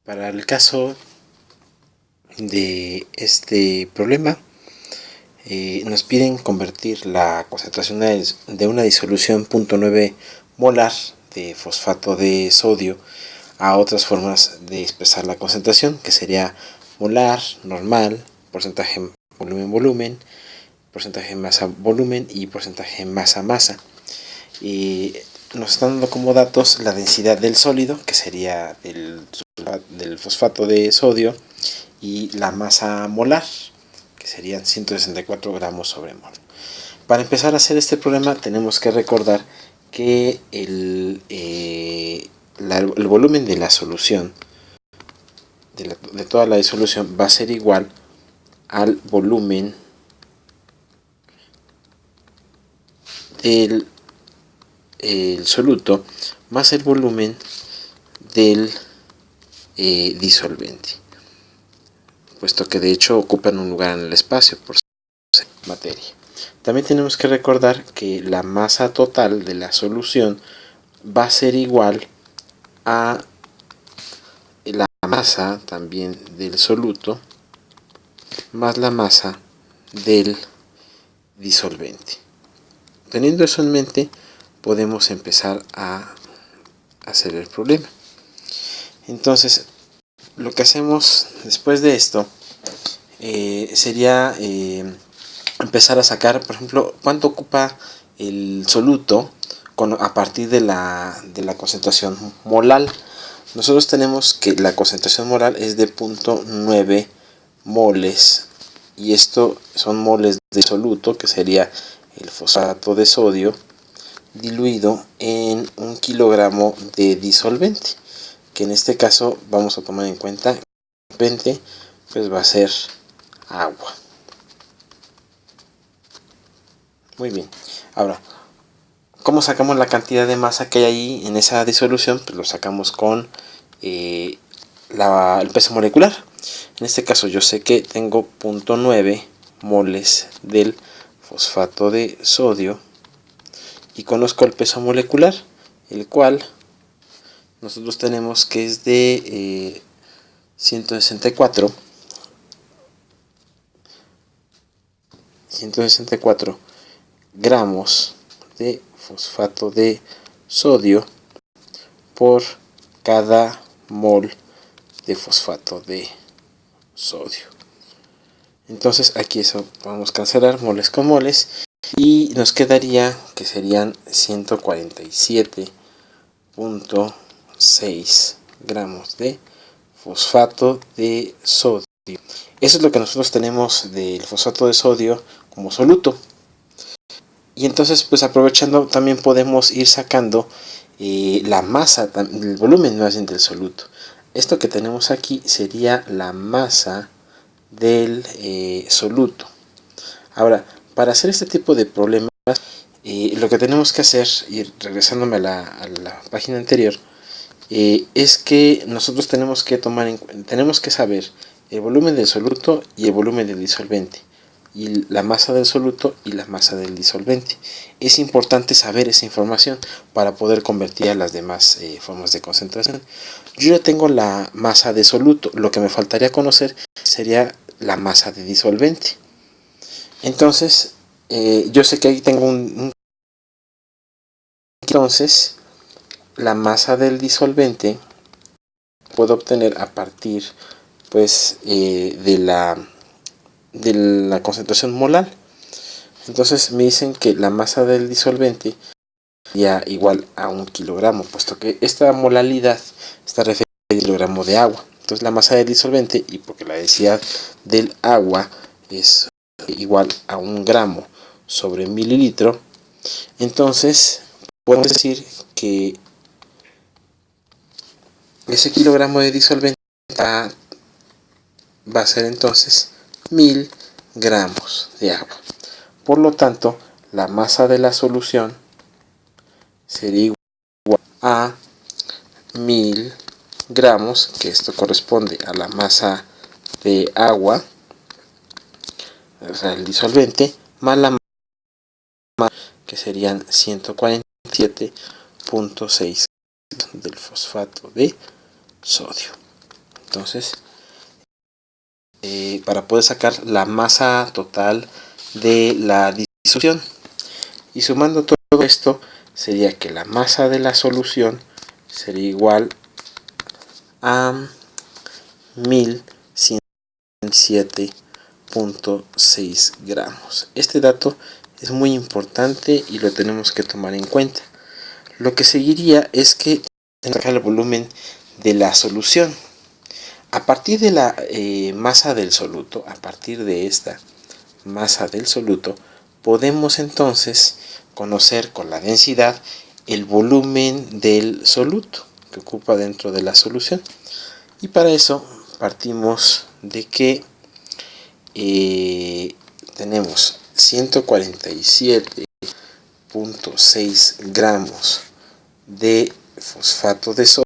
Para el caso de este problema, nos piden convertir la concentración de una disolución 0.9 molar de fosfato de sodio a otras formas de expresar la concentración, que sería molar, normal, porcentaje volumen-volumen, porcentaje masa-volumen y porcentaje masa-masa. Y nos están dando como datos la densidad del sólido, que sería del fosfato de sodio, y la masa molar, que serían 164 gramos sobre mol. Para empezar a hacer este problema tenemos que recordar que el volumen de la solución, de toda la disolución, va a ser igual al volumen del soluto más el volumen del disolvente, puesto que de hecho ocupan un lugar en el espacio por ser materia. También tenemos que recordar que la masa total de la solución va a ser igual a la masa también del soluto más la masa del disolvente. Teniendo eso en mente, podemos empezar a hacer el problema. Entonces, lo que hacemos después de esto sería empezar a sacar, por ejemplo, cuánto ocupa el soluto a partir de la concentración molal. Nosotros tenemos que la concentración molar es de 0.9 moles, y esto son moles de soluto, que sería el fosfato de sodio diluido en 1 kilogramo de disolvente, que en este caso vamos a tomar en cuenta que el disolvente pues va a ser agua. Muy bien, ahora, ¿cómo sacamos la cantidad de masa que hay ahí en esa disolución? Pues lo sacamos con el peso molecular. En este caso yo sé que tengo 0.9 moles del fosfato de sodio y conozco el peso molecular, el cual nosotros tenemos que es de 164 gramos de fosfato de sodio por cada mol de fosfato de sodio. Entonces aquí eso vamos a cancelar moles con moles y nos quedaría que serían 147.6 gramos de fosfato de sodio. Eso es lo que nosotros tenemos del fosfato de sodio como soluto. Y entonces, pues aprovechando, también podemos ir sacando la masa, el volumen más bien del soluto. Esto que tenemos aquí sería la masa del soluto. Ahora, para hacer este tipo de problemas, lo que tenemos que hacer, y regresándome a la página anterior, es que nosotros tenemos que saber el volumen del soluto y el volumen del disolvente, y la masa del soluto y la masa del disolvente. Es importante saber esa información para poder convertir a las demás formas de concentración. Yo ya tengo la masa de soluto, lo que me faltaría conocer sería la masa de disolvente. Entonces, yo sé que ahí tengo entonces, la masa del disolvente puedo obtener a partir pues de la concentración molar. Entonces me dicen que la masa del disolvente sería igual a 1 kilogramo, puesto que esta molalidad está referida al kilogramo de agua. Entonces la masa del disolvente, y porque la densidad del agua es igual a 1 gramo sobre mililitro, entonces podemos decir que ese kilogramo de disolvente va a ser entonces 1000 gramos de agua. Por lo tanto, la masa de la solución sería igual a 1000 gramos, que esto corresponde a la masa de agua, o sea, el disolvente, más la masa, que serían 147.6 del fosfato de sodio. entonces para poder sacar la masa total de la disolución. Y sumando todo esto, sería que la masa de la solución sería igual a 1107.6 gramos. Este dato es muy importante y lo tenemos que tomar en cuenta. Lo que seguiría es que tenemos que sacar el volumen de la solución. A partir de la masa del soluto, a partir de esta masa del soluto, podemos entonces conocer con la densidad el volumen del soluto que ocupa dentro de la solución. Y para eso partimos de que tenemos 147.6 gramos de fosfato de sodio,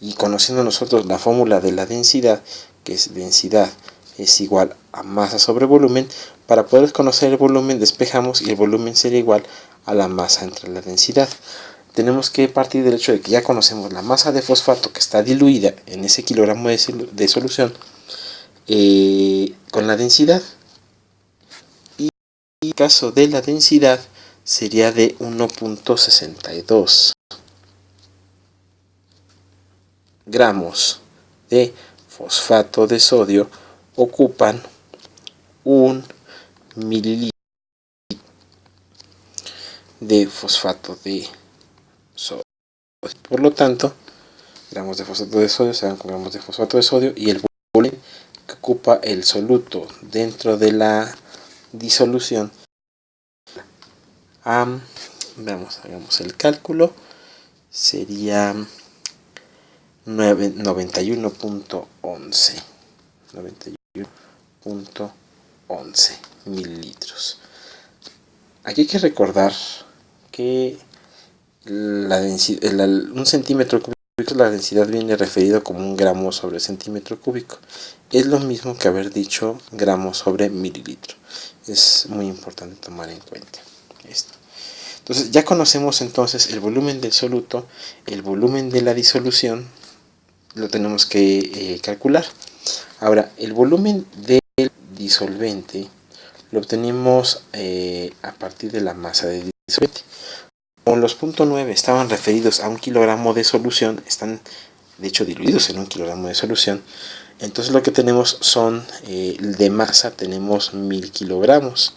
y conociendo nosotros la fórmula de la densidad, que es densidad es igual a masa sobre volumen, para poder conocer el volumen despejamos y el volumen sería igual a la masa entre la densidad. Tenemos que partir del hecho de que ya conocemos la masa de fosfato que está diluida en ese kilogramo de solución con la densidad, y en el caso de la densidad sería de 1.62 gramos de fosfato de sodio ocupan 1 mililitro de fosfato de sodio. Por lo tanto, gramos de fosfato de sodio se dan con gramos de fosfato de sodio, y el volumen que ocupa el soluto dentro de la disolución, hagamos el cálculo, sería 91.11 mililitros. Aquí hay que recordar que un centímetro cúbico, la densidad viene referido como un gramo sobre centímetro cúbico. Es lo mismo que haber dicho gramo sobre mililitro. Es muy importante tomar en cuenta esto. Entonces ya conocemos entonces el volumen del soluto, el volumen de la disolución, lo tenemos que calcular. Ahora, el volumen del disolvente lo obtenemos a partir de la masa de disolvente. Como los 0.9 estaban referidos a un kilogramo de solución, están de hecho diluidos en un kilogramo de solución, entonces lo que tenemos son de masa, tenemos 1000 kilogramos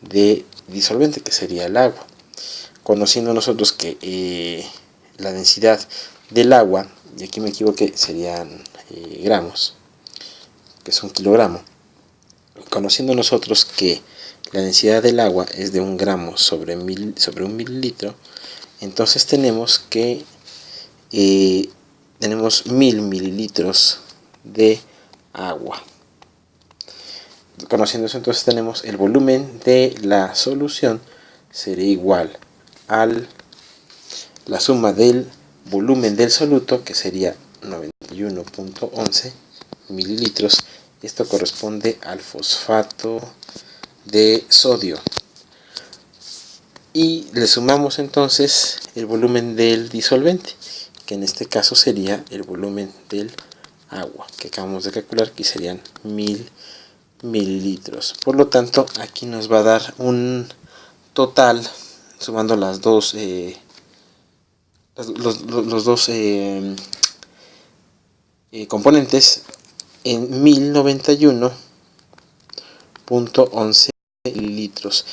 de disolvente, que sería el agua. Conociendo nosotros que la densidad del agua, y aquí me equivoqué, serían gramos, que es un kilogramo. Conociendo nosotros que la densidad del agua es de 1 gramo sobre 1 mililitro, entonces tenemos que tenemos 1000 mililitros de agua. Conociendo eso, entonces tenemos el volumen de la solución sería igual a la suma del volumen del soluto, que sería 91.11 mililitros. Esto corresponde al fosfato de sodio. Y le sumamos entonces el volumen del disolvente, que en este caso sería el volumen del agua, que acabamos de calcular, que serían 1000 mililitros. Por lo tanto, aquí nos va a dar un total, sumando las dos los dos componentes, en 1091.11 mililitros.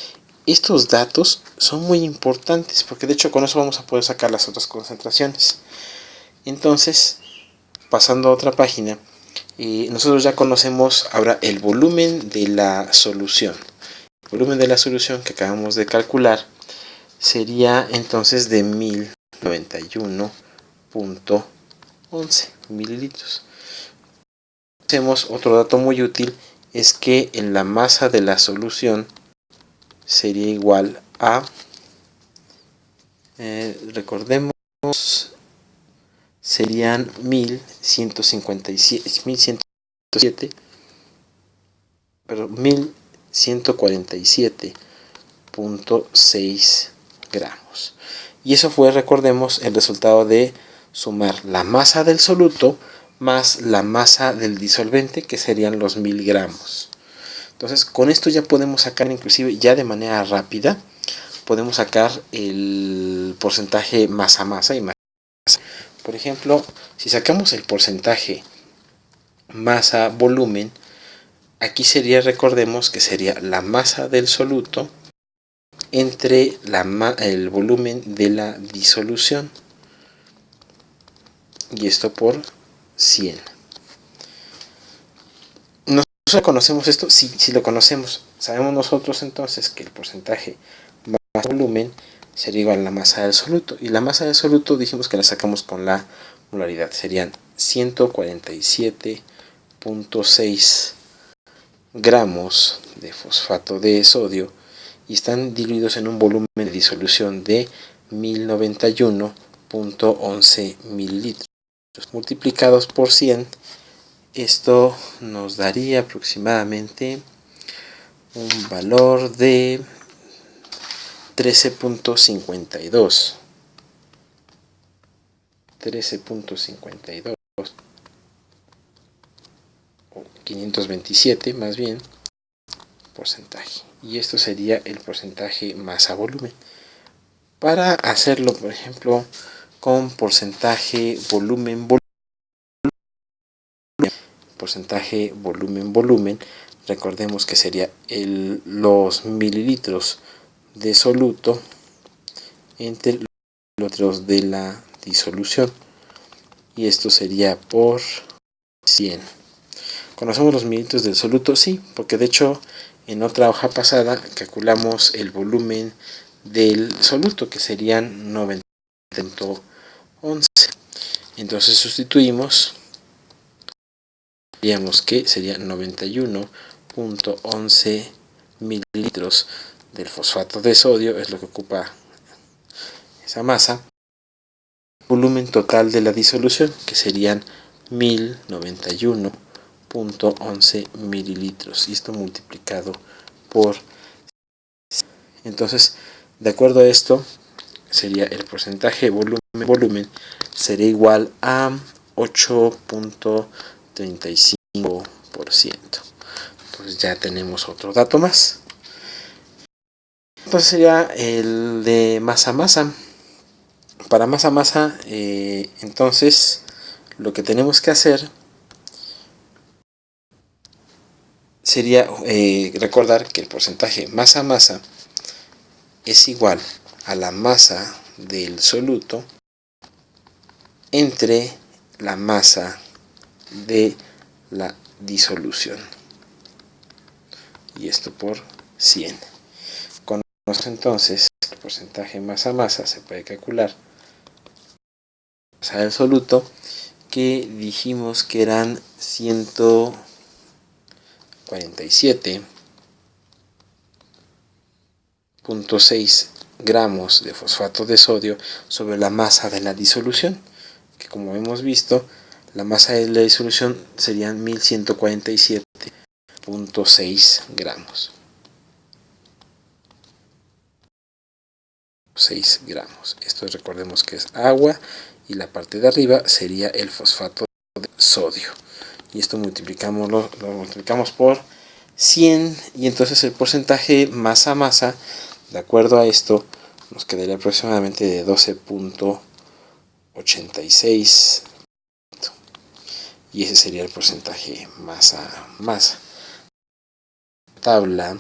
Estos datos son muy importantes porque de hecho con eso vamos a poder sacar las otras concentraciones. Entonces, pasando a otra página, nosotros ya conocemos ahora el volumen de la solución. El volumen de la solución que acabamos de calcular sería entonces de 1091.11 mililitros. Hacemos otro dato muy útil, es que en la masa de la solución sería igual a, recordemos, serían 1147.6 gramos. Y eso fue, recordemos, el resultado de sumar la masa del soluto más la masa del disolvente, que serían los 1000 gramos. Entonces con esto ya podemos sacar, inclusive ya de manera rápida, podemos sacar el porcentaje masa-masa y masa. Por ejemplo, si sacamos el porcentaje masa-volumen, aquí sería, recordemos que sería la masa del soluto entre el volumen de la disolución, y esto por 100. ¿Nosotros conocemos esto? Sí, sí lo conocemos. Sabemos nosotros entonces que el porcentaje masa volumen sería igual a la masa del soluto, y la masa del soluto dijimos que la sacamos con la molaridad, serían 147.6 gramos de fosfato de sodio, y están diluidos en un volumen de disolución de 1091.11 mililitros. Multiplicados por 100, esto nos daría aproximadamente un valor de 13.52 o 527 más bien porcentaje, y esto sería el porcentaje masa volumen. Para hacerlo, por ejemplo, con porcentaje volumen volumen, recordemos que sería los mililitros de soluto entre los mililitros de la disolución, y esto sería por 100. ¿Conocemos los mililitros del soluto? Sí, porque de hecho en otra hoja pasada calculamos el volumen del soluto, que serían 90.11. Entonces sustituimos, diríamos que sería 91.11 mililitros del fosfato de sodio, es lo que ocupa esa masa. Volumen total de la disolución, que serían 1091.11 mililitros, y esto multiplicado por. Entonces, de acuerdo a esto, sería el porcentaje volumen sería igual a 8.35%. Entonces ya tenemos otro dato más. Entonces sería el de masa-masa. Para masa-masa, entonces lo que tenemos que hacer sería recordar que el porcentaje masa-masa es igual a la masa del soluto entre la masa de la disolución, y esto por 100. Con entonces el porcentaje masa-masa se puede calcular la masa del soluto, que dijimos que eran 147.6 gramos de fosfato de sodio sobre la masa de la disolución, que como hemos visto, la masa de la disolución serían 1147.6 gramos. 6 gramos. Esto recordemos que es agua, y la parte de arriba sería el fosfato de sodio. Y esto lo multiplicamos por 100, y entonces el porcentaje masa-masa, de acuerdo a esto, nos quedaría aproximadamente de 12.86, y ese sería el porcentaje masa-masa. Tabla,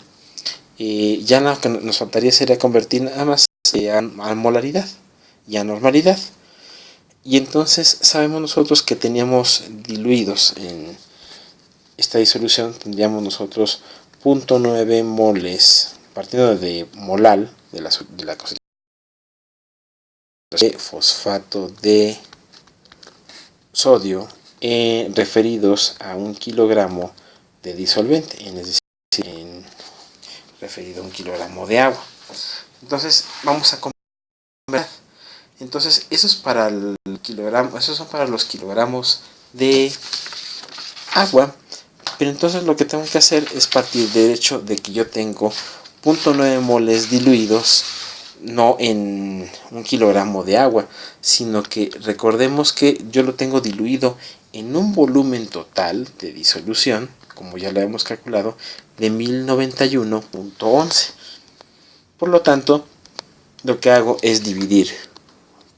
ya lo que nos faltaría sería convertir nada más a molaridad y a normalidad, y entonces sabemos nosotros que teníamos diluidos en esta disolución, tendríamos nosotros 0.9 moles, partiendo de molal de la concentración de fosfato de sodio, referidos a 1 kilogramo de disolvente, es decir, referido a 1 kilogramo de agua. Entonces vamos a convertir. Entonces eso es para el kilogramo, esos son para los kilogramos de agua. Pero entonces lo que tengo que hacer es partir del hecho de que yo tengo 0.9 moles diluidos no en 1 kilogramo de agua, sino que recordemos que yo lo tengo diluido en un volumen total de disolución, como ya lo hemos calculado, de 1091.11. Por lo tanto, lo que hago es dividir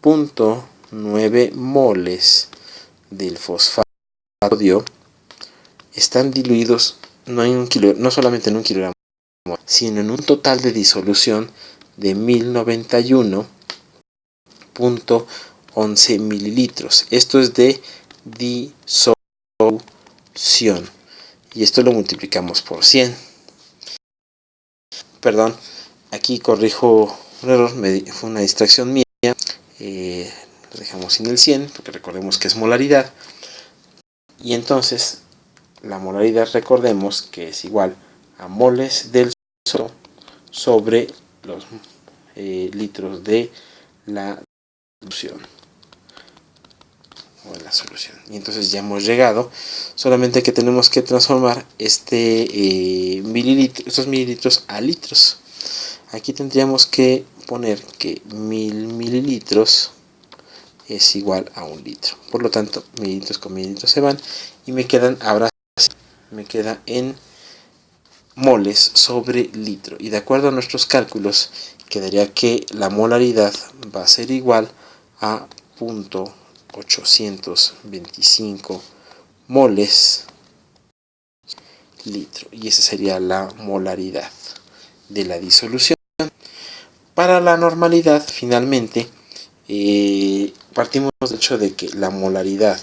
0.9 moles del fosfato de sodio, están diluidos no solamente en 1 kilogramo, sino en un total de disolución de 1091.11 mililitros. Esto es de disolución. Y esto lo multiplicamos por 100. Perdón, aquí corrijo un error, fue una distracción mía. Lo dejamos sin el 100, porque recordemos que es molaridad. Y entonces, la molaridad recordemos que es igual a moles del sodio sobre los litros de la solución. Y entonces ya hemos llegado, solamente que tenemos que transformar estos mililitros a litros. Aquí tendríamos que poner que 1000 mililitros es igual a 1 litro. Por lo tanto, mililitros con mililitros se van y me quedan, ahora me queda en moles sobre litro. Y de acuerdo a nuestros cálculos, quedaría que la molaridad va a ser igual a 0.825 moles litro. Y esa sería la molaridad de la disolución. Para la normalidad, finalmente, partimos del hecho de que la molaridad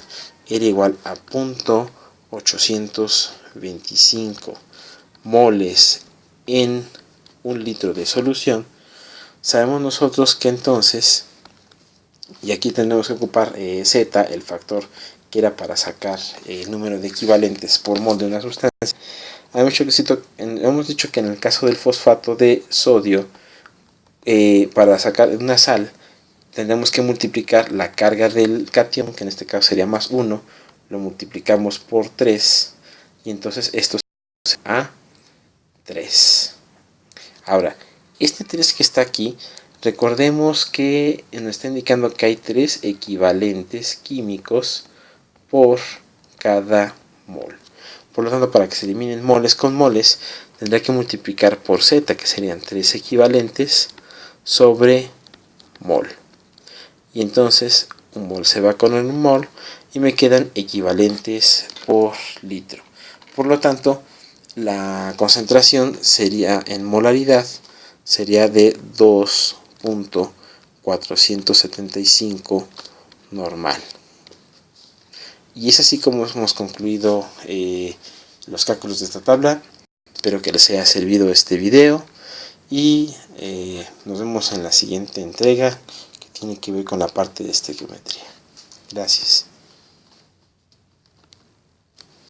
era igual a 0.825 moles en 1 litro de solución. Sabemos nosotros que entonces, y aquí tenemos que ocupar Z, el factor que era para sacar el número de equivalentes por mol de una sustancia. Hemos dicho que en el caso del fosfato de sodio, para sacar una sal, tendremos que multiplicar la carga del catión, que en este caso sería más 1, lo multiplicamos por 3, y entonces esto se a 3. Ahora, este 3 que está aquí, recordemos que nos está indicando que hay 3 equivalentes químicos por cada mol. Por lo tanto, para que se eliminen moles con moles, tendrá que multiplicar por Z, que serían 3 equivalentes sobre mol. Y entonces un mol se va con un mol y me quedan equivalentes por litro. Por lo tanto, la concentración sería en molaridad, sería de 2.475 normal. Y es así como hemos concluido los cálculos de esta tabla. Espero que les haya servido este video y nos vemos en la siguiente entrega, que tiene que ver con la parte de estequiometría. Gracias.